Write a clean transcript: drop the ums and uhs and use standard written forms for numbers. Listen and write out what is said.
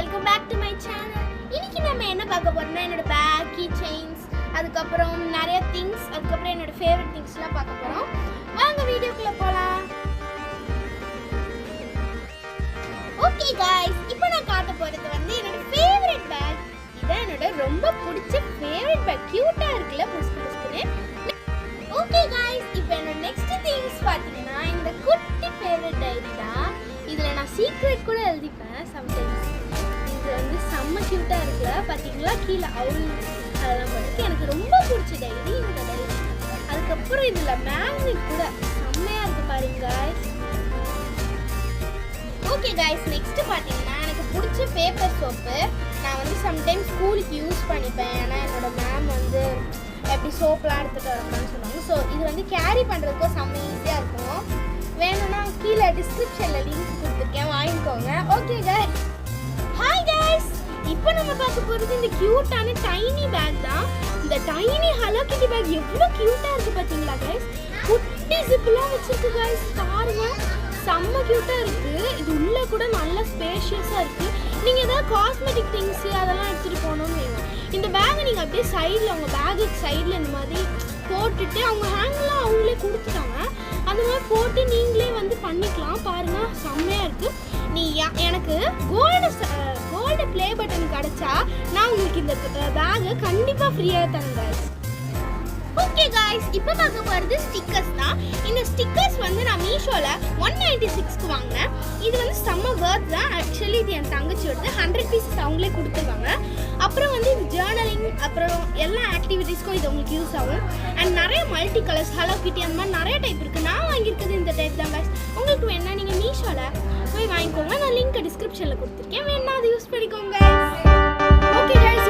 Welcome back to my channel. இன்னைக்கு நம்ம என்ன பார்க்க போறோம்னா என்னோட பேக், கீ செயின்ஸ், அதுக்கப்புறம் நிறைய திங்ஸ், அதுக்கப்புறம் என்னோட ஃபேவரட் திங்ஸ்லாம் பார்க்க போறோம். வாங்க வீடியோக்குள்ள போலாம். ஓகே गाइस, இப்போ நான் காட்ட போறது வந்து என்னோட ஃபேவரட் பேக். இதான் என்னோட ரொம்ப பிடிச்ச ஃபேவரட் பேக். கியூட்டா இருக்குல, புஸ்கு புஸ்குன்னு. ஓகே गाइस, இப்போ என்னோட நெக்ஸ்ட் திங்ஸ் பாத்தீங்கன்னா இந்த குட்டி ஃபேவரட் டைரி தான். இதுல நான் சீக்ரெட் கூட எழுதிப்பேன் சம்டைம்ஸ். இது வந்து செம்ம கியூட்டா இருக்குல்ல, பாத்தீங்களா? கீழே அவுல் அதெல்லாம் போட்டு எனக்கு ரொம்ப பிடிச்ச டைரி இந்த டைரி. அதுக்கப்புறம் இதுல மேக்னெட் கூட செம்மையா இருக்கு பாருங்க गाइस. ஓகே गाइस, நெக்ஸ்ட் பாத்தீங்கன்னா எனக்கு பிடிச்ச பேப்பர் சோப்பு. நான் வந்து சம்டைம்ஸ் ஸ்கூலுக்கு யூஸ் பண்ணிப்பேன். ஏன்னா என்னோட மேம் வந்து எப்படி சோப்லாம் எடுத்துட்டு வரணும்னு சொல்லுவாங்க. ஸோ இது வந்து கேரி பண்ணுறதுக்கும் செம்ம ஈஸியாக இருக்கும். வேணும்னா கீழே டிஸ்கிரிப்ஷனில் லிங்க் கொடுத்துருக்கேன், வாங்கிக்கோங்க. ஓகே गाइस, ஹாய் गाइस, இப்போ நம்ம பார்க்க போகிறது இந்த க்யூட்டான டைனி பேக் தான். இந்த டைனி ஹலோ கிட்டி பேக் எவ்வளோ க்யூட்டாக இருக்குது பார்த்தீங்களா गाइस? குட்டி ஜிப்லாம் வச்சுருக்கு गाइस, பாருங்க, செம்ம க்யூட்டாக இருக்குது. இது உள்ளே கூட நல்ல ஸ்பேஷியஸாக இருக்குது. நீங்கள் ஏதாவது காஸ்மெட்டிக் திங்ஸு அதெல்லாம் எடுத்துகிட்டு போகணும்னு வைங்க. இந்த பேக்கை நீங்கள் அப்படியே சைடில் உங்கள் பேக்குக்கு சைடில் இந்த மாதிரி போட்டுட்டு அவங்க ஹேண்ட்லாம் அவங்களே கொடுத்துட்டாங்க. அந்த மாதிரி போட்டு நீங்களே வந்து பண்ணிக்கலாம். பாருங்கள், செம்மையாக இருக்குது. நீ எனக்கு கோல்டு ப்ளே பட்டன் கிடச்சா நான் உங்களுக்கு இந்த பேக்கை கண்டிப்பாக ஃப்ரீயாக தரேன் गाइस. ஓகே गाइस, இப்போ பார்க்க போகிறது ஸ்டிக்கர்ஸ் தான். இந்த ஸ்டிக்கர்ஸ் வந்து நான் மீஷோவில் 196க்கு வாங்கினேன். இது வந்து செம்ம வர்த் தான். ஆக்சுவலி இது என் தங்கச்சியோடது. 100 பீசஸ் அவங்களே கொடுத்துருவாங்க. அப்புறம் வந்து இது ஜேர்னலிங், அப்புறம் எல்லா ஆக்டிவிட்டீஸ்க்கும் இது உங்களுக்கு யூஸ் ஆகும். அண்ட் நிறைய மல்டி கலர்ஸ், ஹலோ கிட்டி அந்த மாதிரி நிறைய டைப் இருக்குது. நான் வாங்கியிருக்கிறது இந்த டைப் தான் गाइस. உங்களுக்கு வேணா நீங்கள் மீஷோவில் போய் வாங்கிக்கோங்க. நான் லிங்க் டிஸ்கிரிப்ஷனில் கொடுத்துருக்கேன், வேணா அதை யூஸ் பண்ணிக்கோங்க. Okay guys,